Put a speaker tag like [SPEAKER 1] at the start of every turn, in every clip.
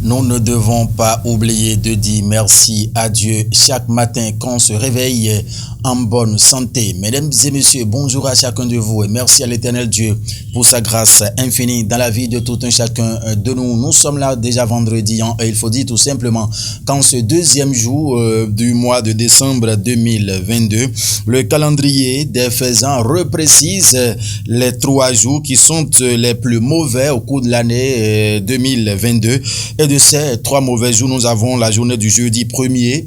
[SPEAKER 1] Nous ne devons pas oublier de dire merci à Dieu chaque matin quand on se réveille en bonne santé. Mesdames et messieurs, bonjour à chacun de vous et merci à l'Éternel Dieu pour sa grâce infinie dans la vie de tout un chacun de nous. Nous sommes là déjà vendredi et il faut dire tout simplement qu'en ce deuxième jour du mois de décembre 2022, le calendrier des faisans reprécise les 3 jours qui sont les plus mauvais au cours de l'année 2022. Et de ces 3 mauvais jours, nous avons la journée du jeudi 1er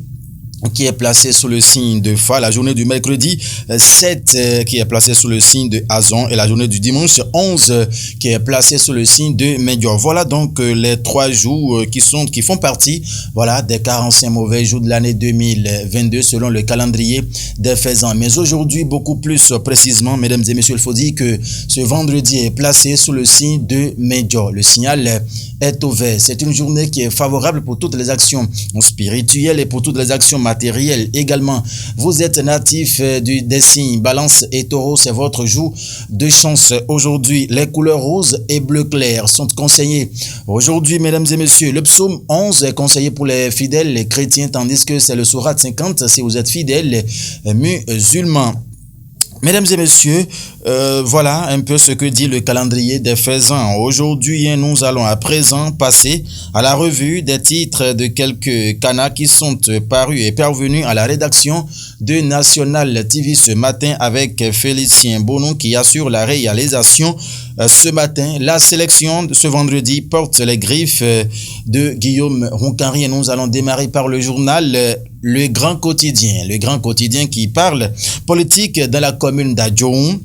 [SPEAKER 1] qui est placée sous le signe de Fa, la journée du mercredi 7 qui est placée sous le signe de Azon et la journée du dimanche 11 qui est placée sous le signe de Médior. Voilà donc les 3 jours qui font partie des 45 mauvais jours de l'année 2022 selon le calendrier des faisans. Mais aujourd'hui, beaucoup plus précisément, mesdames et messieurs, il faut dire que ce vendredi est placé sous le signe de Médior. Le signal est au vert. C'est une journée qui est favorable pour toutes les actions spirituelles et pour toutes les actions matérielles également. Vous êtes natif des signes Balance et Taureau, c'est votre jour de chance. Aujourd'hui, les couleurs rose et bleu clair sont conseillées. Aujourd'hui, mesdames et messieurs, le psaume 11 est conseillé pour les fidèles, les chrétiens, tandis que c'est le sourate 50 si vous êtes fidèles, les musulmans. Mesdames et messieurs, voilà un peu ce que dit le calendrier des faisans. Aujourd'hui, nous allons à présent passer à la revue des titres de quelques canards qui sont parus et parvenus à la rédaction de National TV ce matin avec Félicien Bonon qui assure la réalisation ce matin. La sélection de ce vendredi porte les griffes de Guillaume Ronquenry et nous allons démarrer par le journal Le Grand Quotidien qui parle politique dans la commune d'Adjoum.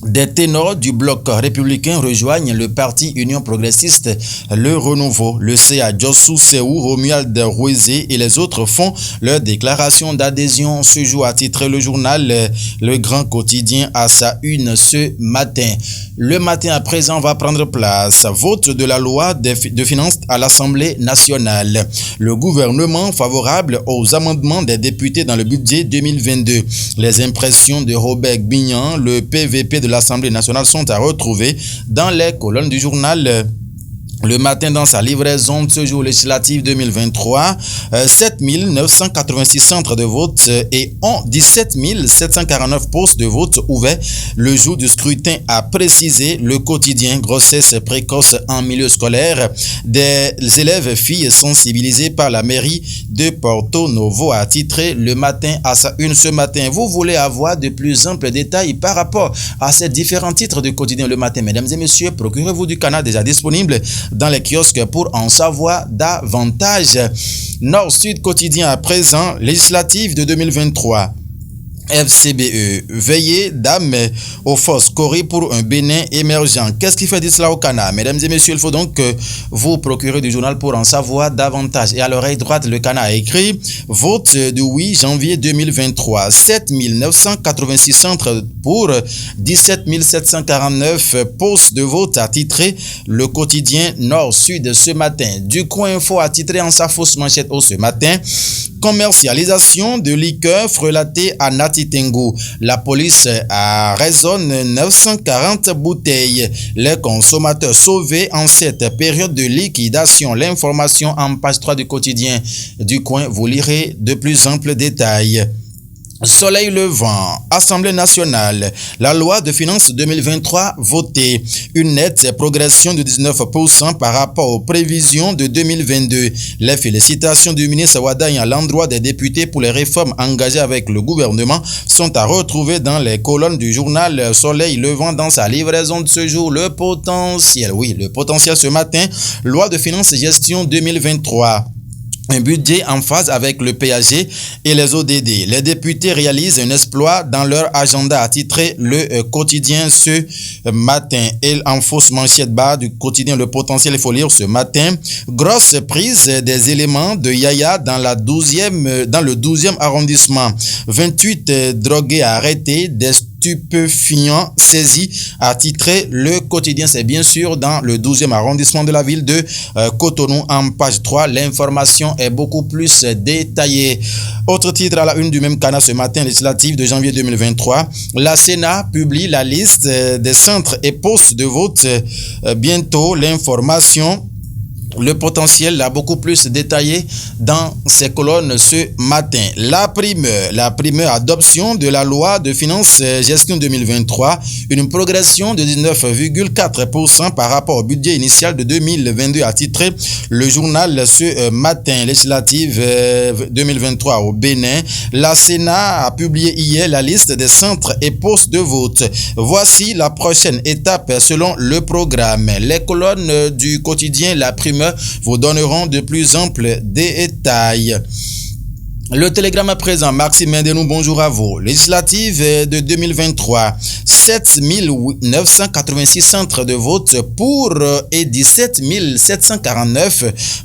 [SPEAKER 1] Des ténors du bloc républicain rejoignent le parti Union progressiste Le Renouveau. Le CA Jossou Seou, Romuald Rouezé et les autres font leur déclaration d'adhésion ce jour, a titré le journal Le Grand Quotidien à sa une ce matin. Le matin à présent va prendre place. Vote de la loi de finances à l'Assemblée nationale. Le gouvernement favorable aux amendements des députés dans le budget 2022. Les impressions de Robert Bignan, le PVP de l'Assemblée nationale sont à retrouver dans les colonnes du journal Le Matin dans sa livraison de ce jour législatif 2023. 7 986 centres de vote et 17 749 postes de vote ouverts le jour du scrutin, a précisé le quotidien. Grossesse précoce en milieu scolaire. Des élèves filles sensibilisées par la mairie de Porto Novo, a titré Le Matin à sa une ce matin. Vous voulez avoir de plus amples détails par rapport à ces différents titres du quotidien Le Matin, mesdames et messieurs, procurez-vous du canal déjà disponible dans les kiosques pour en savoir davantage. Nord-Sud quotidien à présent, législative de 2023. FCBE, veillez dames aux forces Corée pour un Bénin émergent. Qu'est-ce qui fait dire cela au Canada? Mesdames et messieurs, il faut donc que vous procurez du journal pour en savoir davantage. Et à l'oreille droite, le Canada a écrit vote du 8 janvier 2023. 7 986 centres pour 17 749 postes de vote, a titré le quotidien Nord-Sud ce matin. Du Coin Info a titré en sa fausse manchette ce matin. Commercialisation de liqueurs frelatées à Natitengo. La police raisonne 940 bouteilles. Les consommateurs sauvés en cette période de liquidation. L'information en page 3 du quotidien du Coin. Vous lirez de plus amples détails. Soleil levant, Assemblée nationale, la loi de finances 2023 votée, une nette progression de 19% par rapport aux prévisions de 2022. Les félicitations du ministre Wadagne à l'endroit des députés pour les réformes engagées avec le gouvernement sont à retrouver dans les colonnes du journal Soleil levant dans sa livraison de ce jour. Le potentiel ce matin, loi de finances gestion 2023. Un budget en phase avec le PAG et les ODD. Les députés réalisent un exploit dans leur agenda, a titré le quotidien ce matin. Et en fausse manchette bas du quotidien Le Potentiel, il faut lire ce matin. Grosse prise des éléments de Yaya dans le 12e arrondissement. 28 drogués arrêtés, des stupéfiants saisis, a titré le quotidien. C'est bien sûr dans le 12e arrondissement de la ville de Cotonou. En page 3, l'information est beaucoup plus détaillée. Autre titre à la une du même canal ce matin, législatif de janvier 2023. La Sénat publie la liste des centres et postes de vote bientôt. L'information Le potentiel a beaucoup plus détaillé dans ces colonnes ce matin. La primeur adoption de la loi de finances gestion 2023, une progression de 19,4% par rapport au budget initial de 2022 a titré le journal ce matin. Législative 2023 au Bénin. La Sénat a publié hier la liste des centres et postes de vote. Voici la prochaine étape selon le programme. Les colonnes du quotidien La Primeur vous donneront de plus amples détails. Le télégramme à présent, Maxime Mendenou, bonjour à vous. Législative de 2023, 7 986 centres de vote pour et 17 749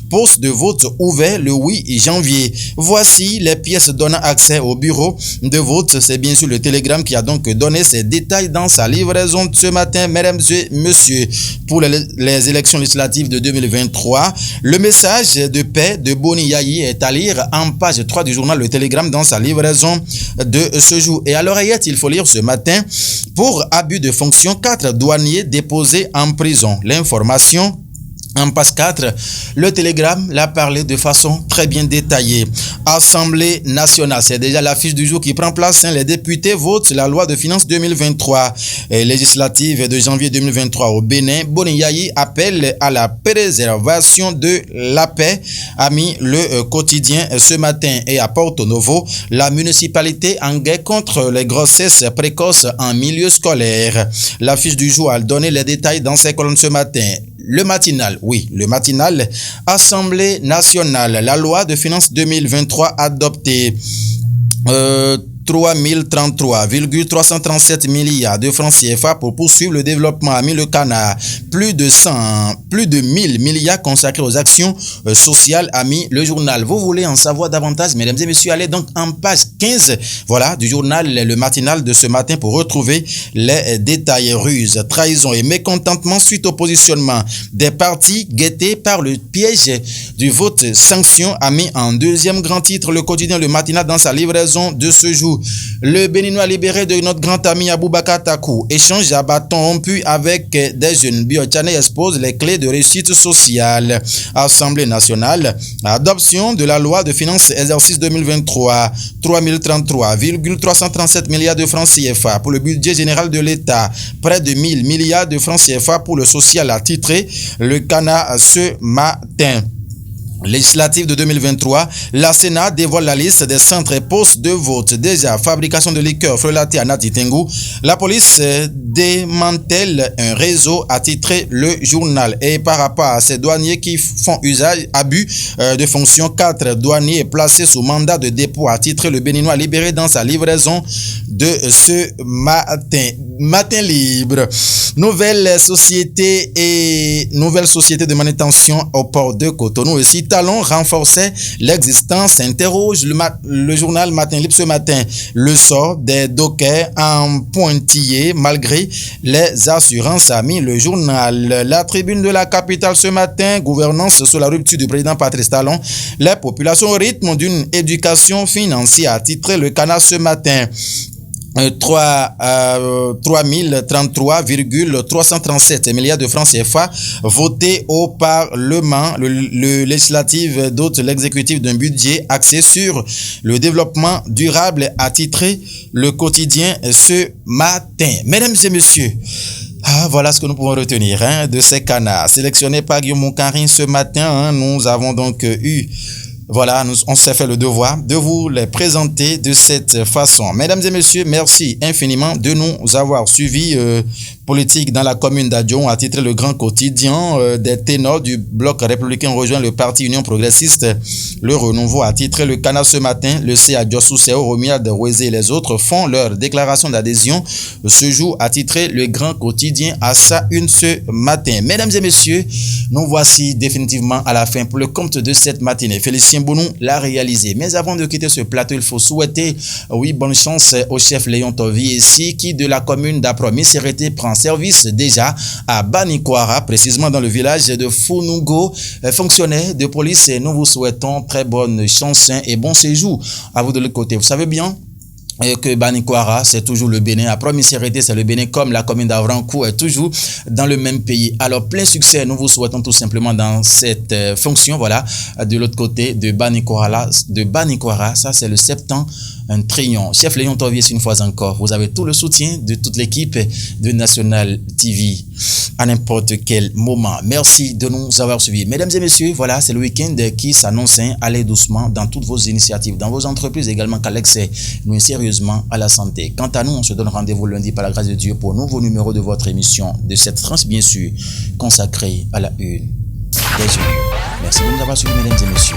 [SPEAKER 1] postes de vote ouverts le 8 janvier. Voici les pièces donnant accès au bureau de vote. C'est bien sûr le télégramme qui a donc donné ces détails dans sa livraison de ce matin, mesdames et messieurs, pour les élections législatives de 2023. Le message de paix de Boni Yayi est à lire en page 3 du journal Le Télégramme dans sa livraison de ce jour. Et à l'oreillette, il faut lire ce matin, pour abus de fonction, 4 douaniers déposés en prison. L'information en page 4, le Télégramme l'a parlé de façon très bien détaillée. Assemblée nationale, c'est déjà l'affiche du jour qui prend place. Les députés votent la loi de finances 2023. Législative de janvier 2023 au Bénin. Boni Yayi appelle à la préservation de la paix, a mis le quotidien ce matin. Et à Porto Novo, la municipalité en guerre contre les grossesses précoces en milieu scolaire. L'affiche du jour a donné les détails dans ses colonnes ce matin. Le matinal, Assemblée nationale, la loi de finances 2023 adoptée. 337 milliards de francs CFA pour poursuivre le développement, a mis le canard. Plus de 1000 milliards consacrés aux actions sociales, a mis le journal. Vous voulez en savoir davantage, mesdames et messieurs, allez donc en page 15, voilà, du journal Le Matinal de ce matin pour retrouver les détails. Ruses, trahison et mécontentement suite au positionnement des partis guettés par le piège du vote sanction, a mis en deuxième grand titre le quotidien Le Matinal dans sa livraison de ce jour. Le Béninois libéré de notre grand ami Aboubakar Takou. Échange à bâton rompu avec des jeunes. Biotchane expose les clés de réussite sociale. Assemblée nationale, adoption de la loi de finances exercice 2023. 3033,337 milliards de francs CFA pour le budget général de l'État. Près de 1000 milliards de francs CFA pour le social, a titré le Cana ce matin. Législative de 2023, la Sénat dévoile la liste des centres et postes de vote. Déjà, fabrication de liqueurs frelatées à Natitengu. La police démantèle un réseau, a titré le journal. Et par rapport à ces douaniers qui font abus de fonction, 4 douaniers placés sous mandat de dépôt, a titré le Béninois libéré dans sa livraison de ce matin. Matin libre. Nouvelle société de manutention au port de Cotonou. Et si Talon renforçait l'existence, interroge le journal Matin Libre ce matin. Le sort des dockers en pointillé malgré les assurances, a mis le journal. La tribune de la capitale ce matin, gouvernance sous la rupture du président Patrice Talon. Les populations au rythme d'une éducation financière, a titré le Canard ce matin. 3033,337 milliards de francs CFA votés au Parlement. Le législatif dote l'exécutif d'un budget axé sur le développement durable, a titré le quotidien ce matin. Mesdames et messieurs, voilà ce que nous pouvons retenir de ces canards sélectionnés par Guillaume Moncarin ce matin. Nous avons donc eu... Voilà, on s'est fait le devoir de vous les présenter de cette façon. Mesdames et messieurs, merci infiniment de nous avoir suivis. Politique dans la commune d'Adjon, a titré le grand quotidien. Des ténors du bloc républicain rejoint le parti Union progressiste. Le renouveau, a titré le Canard ce matin. Le CA Djossou Seo, Romiad Rouezé et les autres font leur déclaration d'adhésion. Ce jour, a titré le grand quotidien à sa une ce matin. Mesdames et messieurs, nous voici définitivement à la fin pour le compte de cette matinée. Félicien Bounou l'a réalisé. Mais avant de quitter ce plateau, il faut souhaiter, bonne chance au chef Léon Tovi ici, qui de la commune d'Apromis prend service déjà à Banikwara, précisément dans le village de Founougo. Fonctionnaires de police, et nous vous souhaitons très bonne chance et bon séjour à vous de l'autre côté. Vous savez bien, et que Banikwara, c'est toujours le Bénin. À Promisérité, c'est le Bénin, comme la commune d'Avrancourt est toujours dans le même pays. Alors, plein succès, nous vous souhaitons tout simplement dans cette fonction, voilà, de l'autre côté de Banikwara, ça c'est le septentrion. Chef Léon Tovier, une fois encore, vous avez tout le soutien de toute l'équipe de National TV à n'importe quel moment. Merci de nous avoir suivis. Mesdames et messieurs, voilà, c'est le week-end qui s'annonce. Allez doucement dans toutes vos initiatives, dans vos entreprises également, qu'à l'excès, nous sérieusement à la santé. Quant à nous, on se donne rendez-vous lundi par la grâce de Dieu pour un nouveau numéro de votre émission de cette tranche, bien sûr, consacrée à la une des yeux. Merci de nous avoir suivis, mesdames et messieurs.